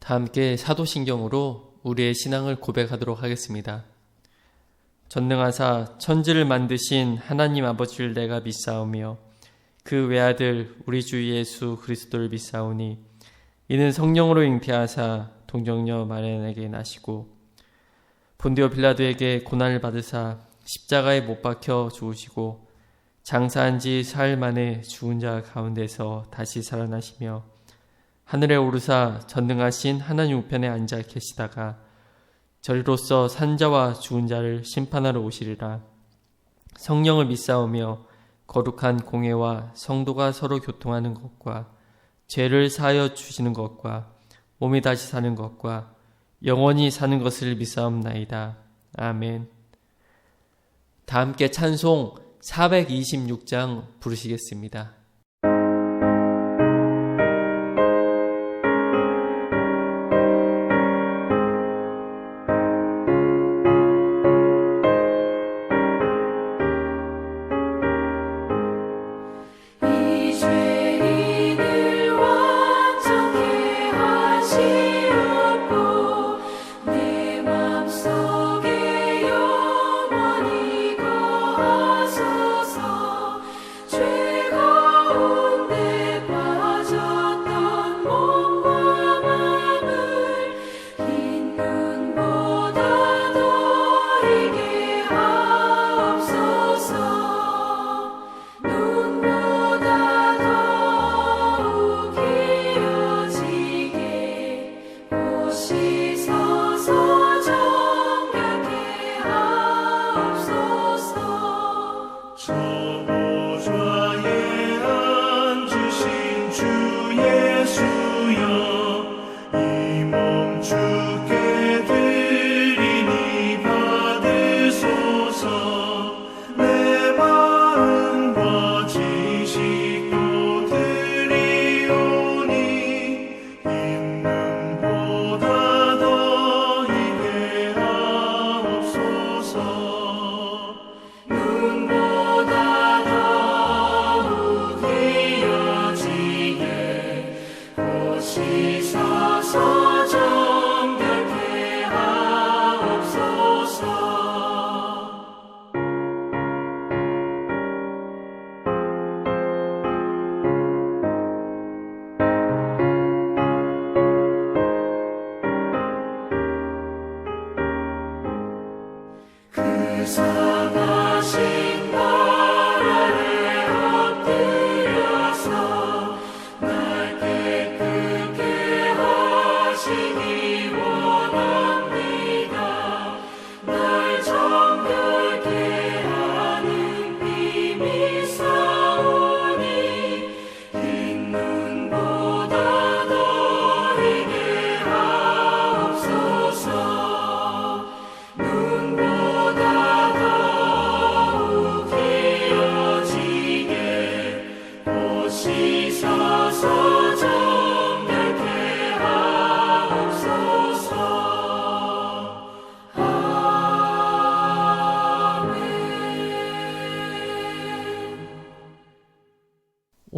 다 함께 사도신경으로 우리의 신앙을 고백하도록 하겠습니다. 전능하사 천지를 만드신 하나님 아버지를 내가 믿사오며 그 외아들 우리 주 예수 그리스도를 믿사오니 이는 성령으로 잉태하사 동정녀 마리아에게 나시고 본디오 빌라도에게 고난을 받으사 십자가에 못 박혀 죽으시고 장사한 지 사흘 만에 죽은 자 가운데서 다시 살아나시며 하늘에 오르사 전능하신 하나님 우편에 앉아 계시다가 저리로서 산자와 죽은 자를 심판하러 오시리라. 성령을 믿사오며 거룩한 공회와 성도가 서로 교통하는 것과 죄를 사하여 주시는 것과 몸이 다시 사는 것과 영원히 사는 것을 믿사옵나이다. 아멘. 다 함께 찬송 426장 부르시겠습니다.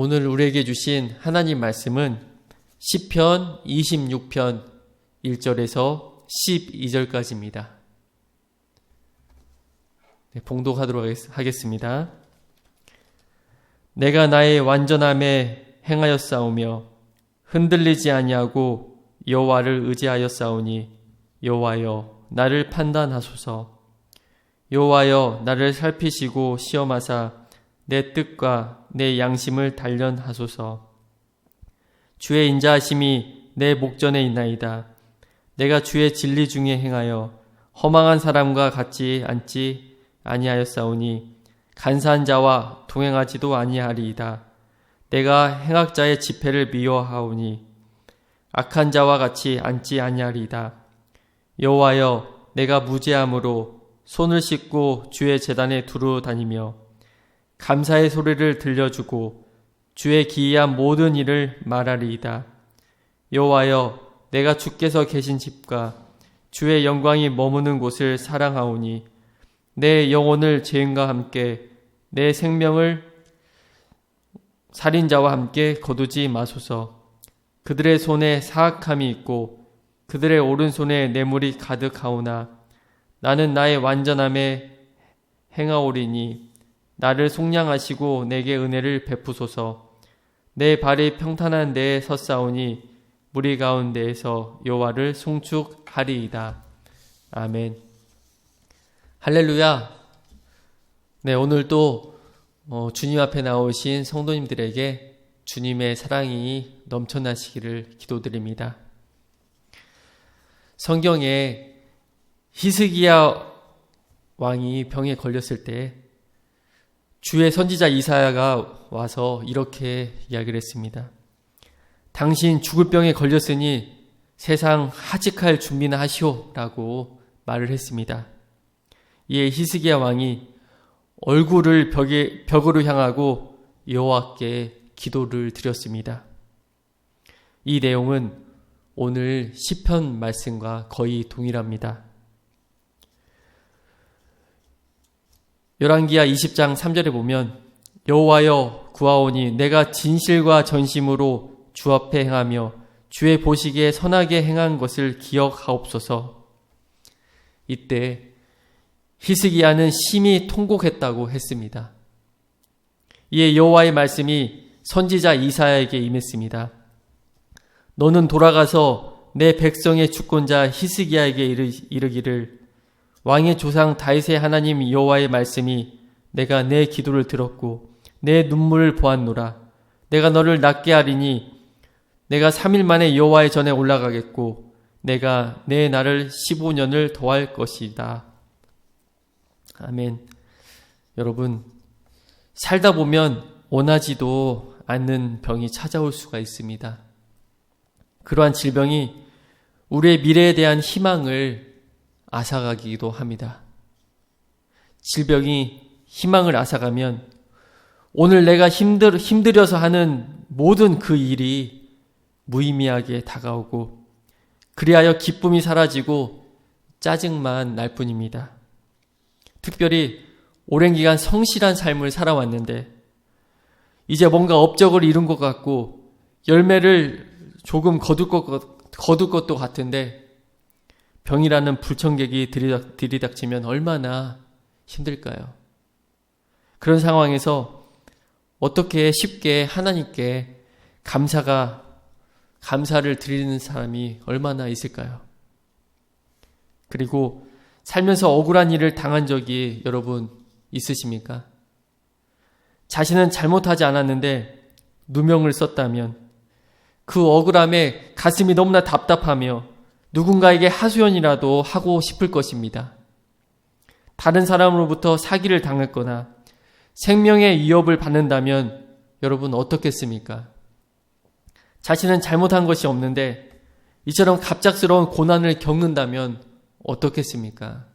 오늘 우리에게 주신 하나님 말씀은 시편 26편 1절에서 12절까지입니다. 봉독하도록 하겠습니다. 내가 나의 완전함에 행하였사오며 흔들리지 아니하고 여호와를 의지하였사오니 여호와여 나를 판단하소서. 여호와여 나를 살피시고 시험하사 내 뜻과 내 양심을 단련하소서. 주의 인자하심이 내 목전에 있나이다. 내가 주의 진리 중에 행하여 허망한 사람과 같이 앉지 아니하였사오니 간사한 자와 동행하지도 아니하리이다. 내가 행악자의 지폐를 미워하오니 악한 자와 같이 앉지 아니하리이다. 여호와여 내가 무죄함으로 손을 씻고 주의 제단에 두루 다니며 감사의 소리를 들려주고 주의 기이한 모든 일을 말하리이다. 여호와여 내가 주께서 계신 집과 주의 영광이 머무는 곳을 사랑하오니 내 영혼을 죄인과 함께 내 생명을 살인자와 함께 거두지 마소서. 그들의 손에 사악함이 있고 그들의 오른손에 뇌물이 가득하오나 나는 나의 완전함에 행하오리니 나를 속량하시고 내게 은혜를 베푸소서. 내 발이 평탄한 데에 섰사오니 무리 가운데에서 여호와를 송축하리이다. 아멘. 할렐루야. 네, 오늘도 주님 앞에 나오신 성도님들에게 주님의 사랑이 넘쳐나시기를 기도드립니다. 성경에 히스기야 왕이 병에 걸렸을 때 주의 선지자 이사야가 와서 이렇게 이야기를 했습니다. 당신 죽을 병에 걸렸으니 세상 하직할 준비나 하시오 라고 말을 했습니다. 이에 히스기야 왕이 얼굴을 벽으로 향하고 여호와께 기도를 드렸습니다. 이 내용은 오늘 시편 말씀과 거의 동일합니다. 열왕기하 20장 3절에 보면 여호와여 구하오니 내가 진실과 전심으로 주 앞에 행하며 주의 보시기에 선하게 행한 것을 기억하옵소서. 이때 히스기야는 심히 통곡했다고 했습니다. 이에 여호와의 말씀이 선지자 이사야에게 임했습니다. 너는 돌아가서 내 백성의 주권자 히스기야에게 이르기를 왕의 조상 다윗의 하나님 여호와의 말씀이 내가 내 기도를 들었고 내 눈물을 보았노라. 내가 너를 낫게 하리니 내가 3일 만에 여호와의 전에 올라가겠고 내가 내 날을 15년을 더할 것이다. 아멘. 여러분, 살다 보면 원하지도 않는 병이 찾아올 수가 있습니다. 그러한 질병이 우리의 미래에 대한 희망을 앗아가기도 합니다. 질병이 희망을 앗아가면 오늘 내가 힘들여서 하는 모든 그 일이 무의미하게 다가오고 그리하여 기쁨이 사라지고 짜증만 날 뿐입니다. 특별히 오랜 기간 성실한 삶을 살아왔는데 이제 뭔가 업적을 이룬 것 같고 열매를 조금 거둘 것도 같은데 병이라는 불청객이 들이닥치면 얼마나 힘들까요? 그런 상황에서 어떻게 쉽게 하나님께 감사를 드리는 사람이 얼마나 있을까요? 그리고 살면서 억울한 일을 당한 적이 여러분 있으십니까? 자신은 잘못하지 않았는데 누명을 썼다면 그 억울함에 가슴이 너무나 답답하며 누군가에게 하소연이라도 하고 싶을 것입니다. 다른 사람으로부터 사기를 당했거나 생명의 위협을 받는다면 여러분 어떻겠습니까? 자신은 잘못한 것이 없는데 이처럼 갑작스러운 고난을 겪는다면 어떻겠습니까?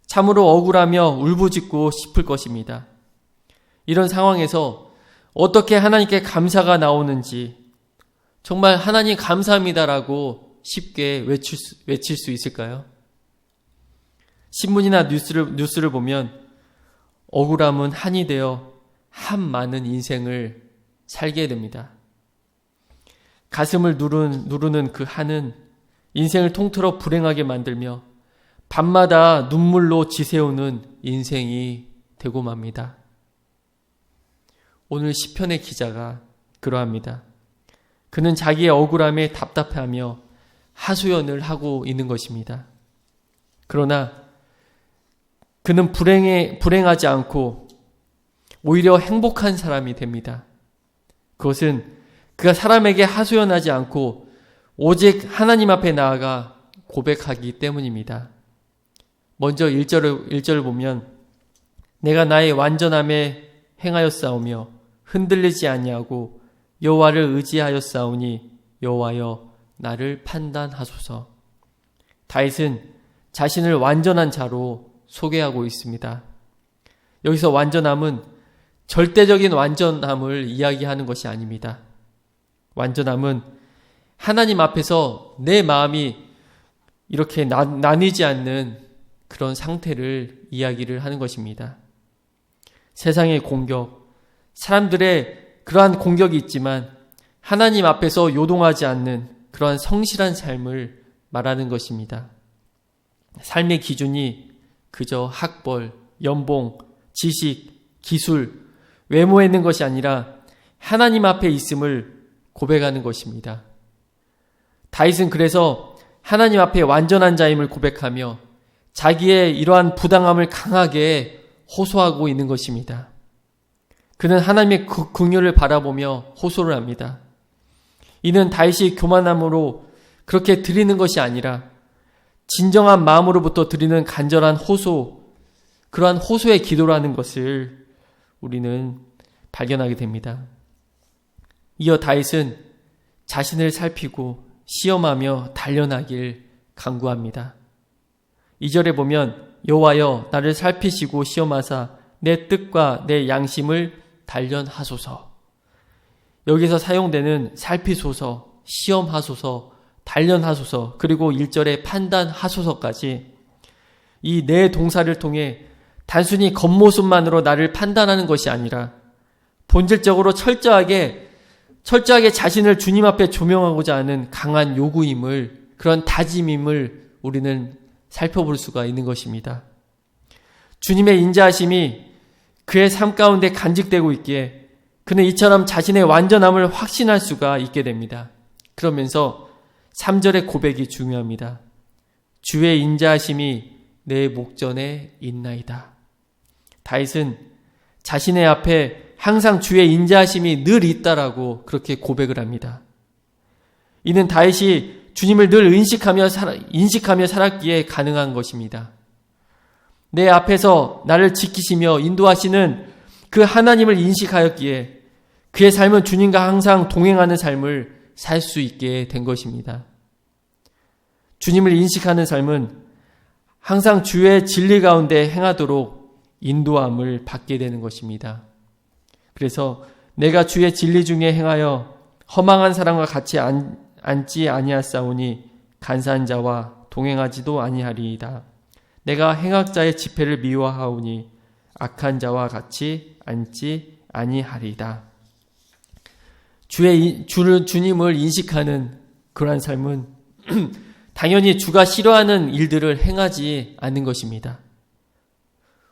참으로 억울하며 울부짖고 싶을 것입니다. 이런 상황에서 어떻게 하나님께 감사가 나오는지 정말 하나님 감사합니다라고 쉽게 외칠 수 있을까요? 신문이나 뉴스를 보면 억울함은 한이 되어 한 많은 인생을 살게 됩니다. 가슴을 누르는 그 한은 인생을 통틀어 불행하게 만들며 밤마다 눈물로 지새우는 인생이 되고 맙니다. 오늘 시편의 기자가 그러합니다. 그는 자기의 억울함에 답답해하며 하소연을 하고 있는 것입니다. 그러나 그는 불행하지 않고 오히려 행복한 사람이 됩니다. 그것은 그가 사람에게 하소연하지 않고 오직 하나님 앞에 나아가 고백하기 때문입니다. 먼저 1절을 보면 내가 나의 완전함에 행하였사오며 흔들리지 아니하고 여호와를 의지하였사오니 여호와여 나를 판단하소서. 다윗은 자신을 완전한 자로 소개하고 있습니다. 여기서 완전함은 절대적인 완전함을 이야기하는 것이 아닙니다. 완전함은 하나님 앞에서 내 마음이 이렇게 나뉘지 않는 그런 상태를 이야기를 하는 것입니다. 세상의 공격, 사람들의 그러한 공격이 있지만 하나님 앞에서 요동하지 않는 그러한 성실한 삶을 말하는 것입니다. 삶의 기준이 그저 학벌, 연봉, 지식, 기술, 외모에 있는 것이 아니라 하나님 앞에 있음을 고백하는 것입니다. 다윗은 그래서 하나님 앞에 완전한 자임을 고백하며 자기의 이러한 부당함을 강하게 호소하고 있는 것입니다. 그는 하나님의 긍휼을 바라보며 호소를 합니다. 이는 다윗이 교만함으로 그렇게 드리는 것이 아니라 진정한 마음으로부터 드리는 간절한 호소, 그러한 호소의 기도라는 것을 우리는 발견하게 됩니다. 이어 다윗은 자신을 살피고 시험하며 단련하길 간구합니다. 2절에 보면 여호와여 나를 살피시고 시험하사 내 뜻과 내 양심을 단련하소서. 여기서 사용되는 살피소서, 시험하소서, 단련하소서, 그리고 1절에 판단하소서까지 이 네 동사를 통해 단순히 겉모습만으로 나를 판단하는 것이 아니라 본질적으로 철저하게 자신을 주님 앞에 조명하고자 하는 강한 요구임을, 그런 다짐임을 우리는 살펴볼 수가 있는 것입니다. 주님의 인자하심이 그의 삶 가운데 간직되고 있기에 그는 이처럼 자신의 완전함을 확신할 수가 있게 됩니다. 그러면서 3절의 고백이 중요합니다. 주의 인자하심이 내 목전에 있나이다. 다윗은 자신의 앞에 항상 주의 인자하심이 늘 있다라고 그렇게 고백을 합니다. 이는 다윗이 주님을 늘 인식하며 살았기에 가능한 것입니다. 내 앞에서 나를 지키시며 인도하시는 그 하나님을 인식하였기에 그의 삶은 주님과 항상 동행하는 삶을 살 수 있게 된 것입니다. 주님을 인식하는 삶은 항상 주의 진리 가운데 행하도록 인도함을 받게 되는 것입니다. 그래서 내가 주의 진리 중에 행하여 허망한 사람과 같이 앉지 아니하사오니 간사한 자와 동행하지도 아니하리이다. 내가 행악자의 집회를 미워하오니 악한 자와 같이 앉지 아니하리이다. 주님을 인식하는 그러한 삶은 당연히 주가 싫어하는 일들을 행하지 않는 것입니다.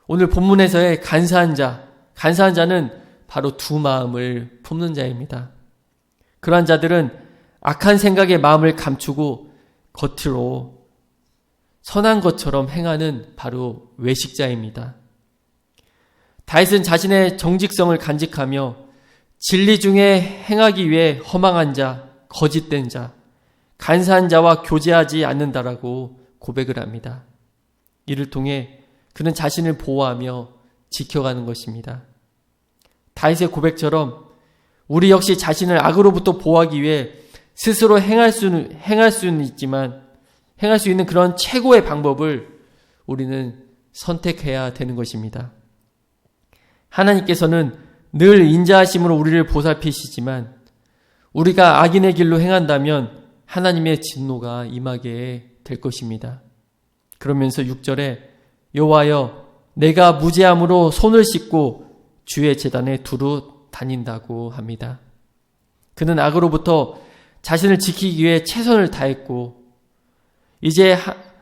오늘 본문에서의 간사한 자는 바로 두 마음을 품는 자입니다. 그러한 자들은 악한 생각에 마음을 감추고 겉으로 선한 것처럼 행하는 바로 외식자입니다. 다윗은 자신의 정직성을 간직하며 진리 중에 행하기 위해 허망한 자, 거짓된 자, 간사한 자와 교제하지 않는다라고 고백을 합니다. 이를 통해 그는 자신을 보호하며 지켜가는 것입니다. 다윗의 고백처럼 우리 역시 자신을 악으로부터 보호하기 위해 스스로 행할 수는 있지만 행할 수 있는 그런 최고의 방법을 우리는 선택해야 되는 것입니다. 하나님께서는 늘 인자하심으로 우리를 보살피시지만 우리가 악인의 길로 행한다면 하나님의 진노가 임하게 될 것입니다. 그러면서 6절에 여호와여 내가 무죄함으로 손을 씻고 주의 제단에 두루 다닌다고 합니다. 그는 악으로부터 자신을 지키기 위해 최선을 다했고 이제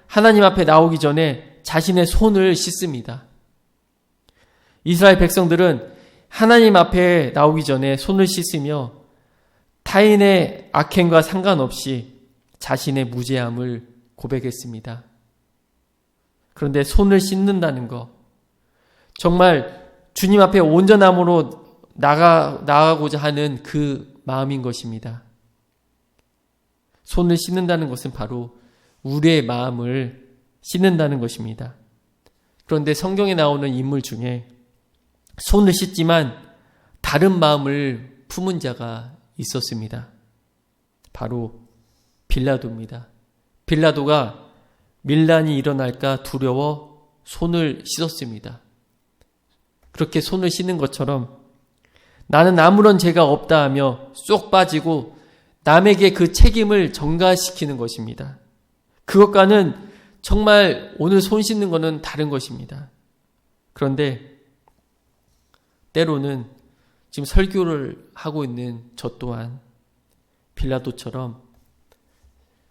하나님 앞에 나오기 전에 자신의 손을 씻습니다. 이스라엘 백성들은 하나님 앞에 나오기 전에 손을 씻으며 타인의 악행과 상관없이 자신의 무죄함을 고백했습니다. 그런데 손을 씻는다는 것, 정말 주님 앞에 온전함으로 나아가고자 하는 그 마음인 것입니다. 손을 씻는다는 것은 바로 우리의 마음을 씻는다는 것입니다. 그런데 성경에 나오는 인물 중에 손을 씻지만 다른 마음을 품은 자가 있었습니다. 바로 빌라도입니다. 빌라도가 밀란이 일어날까 두려워 손을 씻었습니다. 그렇게 손을 씻는 것처럼 나는 아무런 죄가 없다 하며 쏙 빠지고 남에게 그 책임을 전가시키는 것입니다. 그것과는 정말 오늘 손 씻는 것은 다른 것입니다. 그런데 때로는 지금 설교를 하고 있는 저 또한 빌라도처럼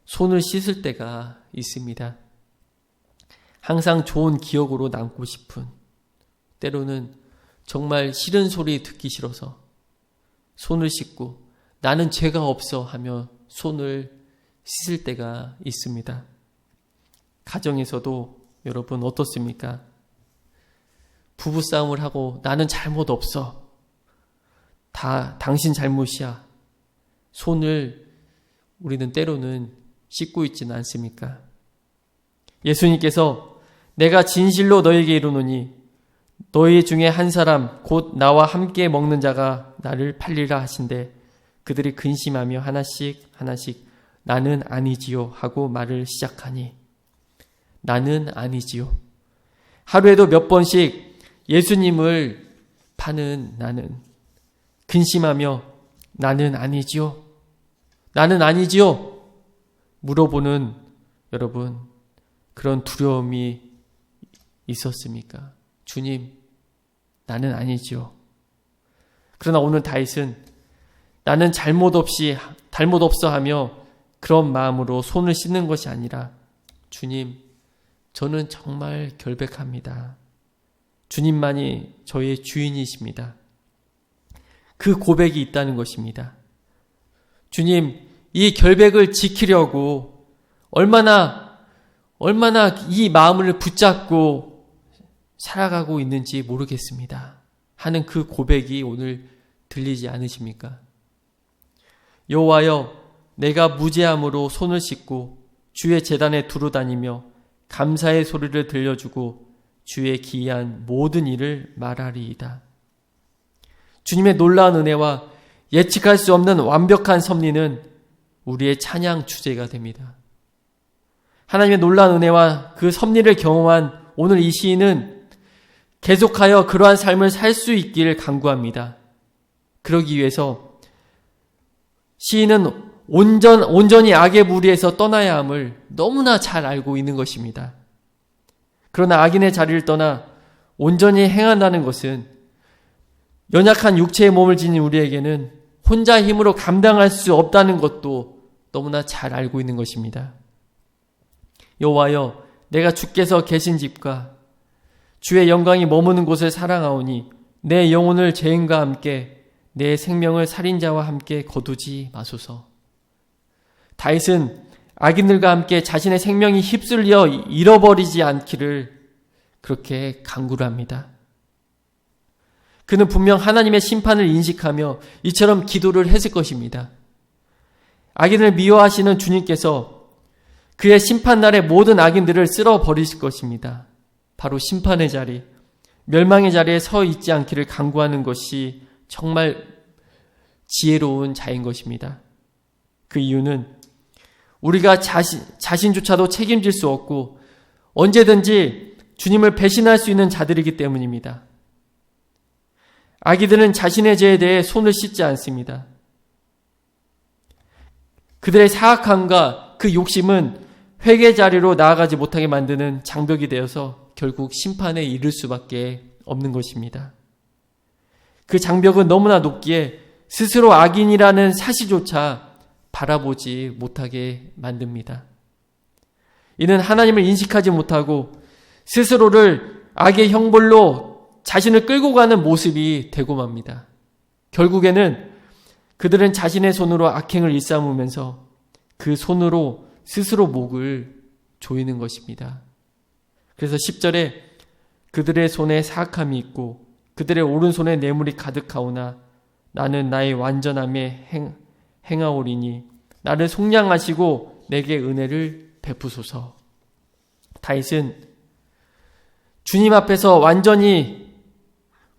손을 씻을 때가 있습니다. 항상 좋은 기억으로 남고 싶은, 때로는 정말 싫은 소리 듣기 싫어서 손을 씻고 나는 죄가 없어 하며 손을 씻을 때가 있습니다. 가정에서도 여러분 어떻습니까? 부부싸움을 하고 나는 잘못 없어, 다 당신 잘못이야, 손을 우리는 때로는 씻고 있지는 않습니까? 예수님께서 내가 진실로 너에게 이르노니 너희 중에 한 사람 곧 나와 함께 먹는 자가 나를 팔리라 하신대 그들이 근심하며 하나씩 나는 아니지요 하고 말을 시작하니, 나는 아니지요. 하루에도 몇 번씩 예수님을 파는 나는, 근심하며 나는 아니지요, 나는 아니지요 물어보는 여러분, 그런 두려움이 있었습니까? 주님, 나는 아니지요. 그러나 오늘 다윗은 나는 잘못 없어 하며 그런 마음으로 손을 씻는 것이 아니라, 주님, 저는 정말 결백합니다. 주님만이 저의 주인이십니다. 그 고백이 있다는 것입니다. 주님, 이 결백을 지키려고 얼마나 이 마음을 붙잡고 살아가고 있는지 모르겠습니다 하는 그 고백이 오늘 들리지 않으십니까? 여호와여, 내가 무죄함으로 손을 씻고 주의 제단에 두루 다니며 감사의 소리를 들려주고 주의 기이한 모든 일을 말하리이다. 주님의 놀라운 은혜와 예측할 수 없는 완벽한 섭리는 우리의 찬양 주제가 됩니다. 하나님의 놀라운 은혜와 그 섭리를 경험한 오늘 이 시인은 계속하여 그러한 삶을 살 수 있기를 간구합니다. 그러기 위해서 시인은 온전히 악의 무리에서 떠나야 함을 너무나 잘 알고 있는 것입니다. 그러나 악인의 자리를 떠나 온전히 행한다는 것은 연약한 육체의 몸을 지닌 우리에게는 혼자 힘으로 감당할 수 없다는 것도 너무나 잘 알고 있는 것입니다. 여호와여, 내가 주께서 계신 집과 주의 영광이 머무는 곳을 사랑하오니 내 영혼을 죄인과 함께 내 생명을 살인자와 함께 거두지 마소서. 다윗은 악인들과 함께 자신의 생명이 휩쓸려 잃어버리지 않기를 그렇게 간구를 합니다. 그는 분명 하나님의 심판을 인식하며 이처럼 기도를 했을 것입니다. 악인을 미워하시는 주님께서 그의 심판날에 모든 악인들을 쓸어버리실 것입니다. 바로 심판의 자리, 멸망의 자리에 서 있지 않기를 간구하는 것이 정말 지혜로운 자인 것입니다. 그 이유는 우리가 자신조차도 책임질 수 없고 언제든지 주님을 배신할 수 있는 자들이기 때문입니다. 악인들은 자신의 죄에 대해 손을 씻지 않습니다. 그들의 사악함과 그 욕심은 회개 자리로 나아가지 못하게 만드는 장벽이 되어서 결국 심판에 이를 수밖에 없는 것입니다. 그 장벽은 너무나 높기에 스스로 악인이라는 사실조차 바라보지 못하게 만듭니다. 이는 하나님을 인식하지 못하고 스스로를 악의 형벌로 자신을 끌고 가는 모습이 되고 맙니다. 결국에는 그들은 자신의 손으로 악행을 일삼으면서 그 손으로 스스로 목을 조이는 것입니다. 그래서 10절에 그들의 손에 사악함이 있고 그들의 오른손에 뇌물이 가득하오나 나는 나의 완전함에 행하오리니 나를 속량하시고 내게 은혜를 베푸소서. 다윗은 주님 앞에서 완전히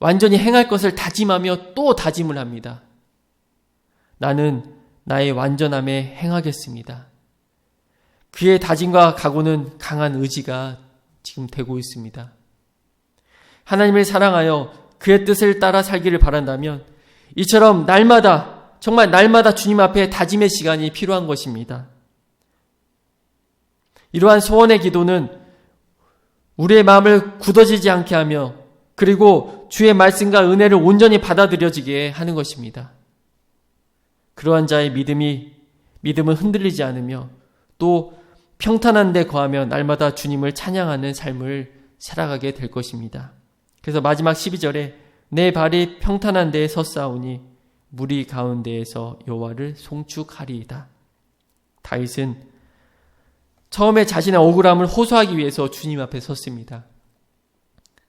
행할 것을 다짐하며 또 다짐을 합니다. 나는 나의 완전함에 행하겠습니다. 그의 다짐과 각오는 강한 의지가 지금 되고 있습니다. 하나님을 사랑하여 그의 뜻을 따라 살기를 바란다면 이처럼 정말 날마다 주님 앞에 다짐의 시간이 필요한 것입니다. 이러한 소원의 기도는 우리의 마음을 굳어지지 않게 하며 그리고 주의 말씀과 은혜를 온전히 받아들여지게 하는 것입니다. 그러한 자의 믿음은 흔들리지 않으며 또 평탄한 데 거하며 날마다 주님을 찬양하는 삶을 살아가게 될 것입니다. 그래서 마지막 12절에 내 발이 평탄한 데에 섰사오니 무리 가운데에서 여호와를 송축하리이다. 다윗은 처음에 자신의 억울함을 호소하기 위해서 주님 앞에 섰습니다.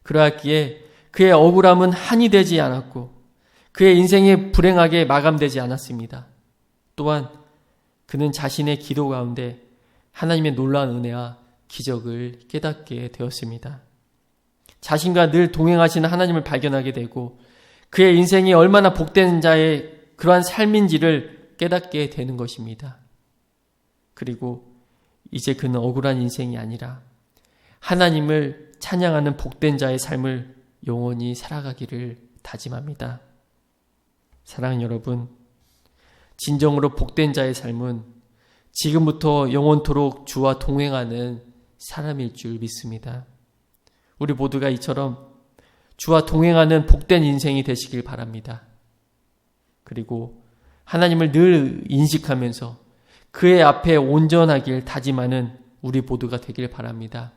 그러했기에 그의 억울함은 한이 되지 않았고 그의 인생이 불행하게 마감되지 않았습니다. 또한 그는 자신의 기도 가운데 하나님의 놀라운 은혜와 기적을 깨닫게 되었습니다. 자신과 늘 동행하시는 하나님을 발견하게 되고 그의 인생이 얼마나 복된 자의 그러한 삶인지를 깨닫게 되는 것입니다. 그리고 이제 그는 억울한 인생이 아니라 하나님을 찬양하는 복된 자의 삶을 영원히 살아가기를 다짐합니다. 사랑하는 여러분, 진정으로 복된 자의 삶은 지금부터 영원토록 주와 동행하는 사람일 줄 믿습니다. 우리 모두가 이처럼 주와 동행하는 복된 인생이 되시길 바랍니다. 그리고 하나님을 늘 인식하면서 그의 앞에 온전하길 다짐하는 우리 모두가 되길 바랍니다.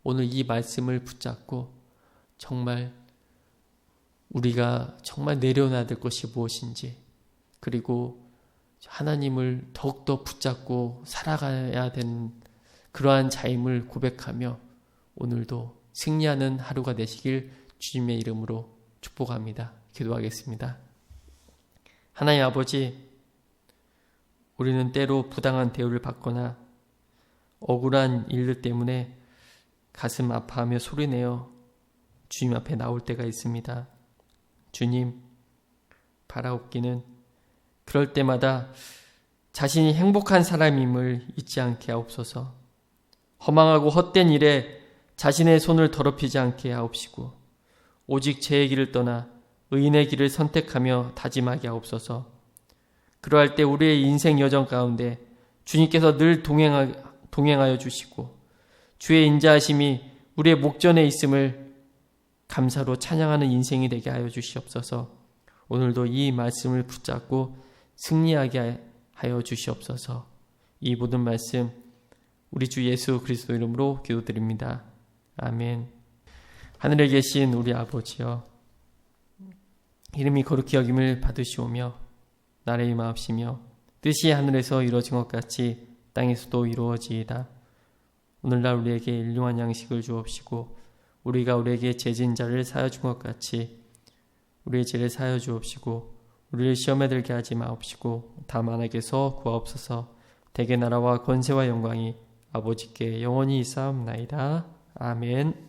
오늘 이 말씀을 붙잡고 정말 우리가 정말 내려놔야 될 것이 무엇인지, 그리고 하나님을 더욱더 붙잡고 살아가야 되는 그러한 자임을 고백하며 오늘도 승리하는 하루가 되시길 주님의 이름으로 축복합니다. 기도하겠습니다. 하나님 아버지, 우리는 때로 부당한 대우를 받거나 억울한 일들 때문에 가슴 아파하며 소리내어 주님 앞에 나올 때가 있습니다. 주님, 바라옵기는 그럴 때마다 자신이 행복한 사람임을 잊지 않게 하옵소서. 허망하고 헛된 일에 자신의 손을 더럽히지 않게 하옵시고 오직 죄의 길을 떠나 의인의 길을 선택하며 다짐하게 하옵소서. 그러할 때 우리의 인생 여정 가운데 주님께서 늘 동행하여 주시고 주의 인자하심이 우리의 목전에 있음을 감사로 찬양하는 인생이 되게 하여 주시옵소서. 오늘도 이 말씀을 붙잡고 승리하게 하여 주시옵소서. 이 모든 말씀 우리 주 예수 그리스도 이름으로 기도드립니다. 아멘. 하늘에 계신 우리 아버지여, 이름이 거룩히 여김을 받으시오며 나라의 임하옵시며 뜻이 하늘에서 이루어진 것 같이 땅에서도 이루어지이다. 오늘날 우리에게 일용할 양식을 주옵시고 우리가 우리에게 죄진 자를 사하여 준 것 같이 우리의 죄를 사하여 주옵시고 우리를 시험에 들게 하지 마옵시고 다만 악에서 구하옵소서. 대개 나라와 권세와 영광이 아버지께 영원히 있사옵나이다. 아멘.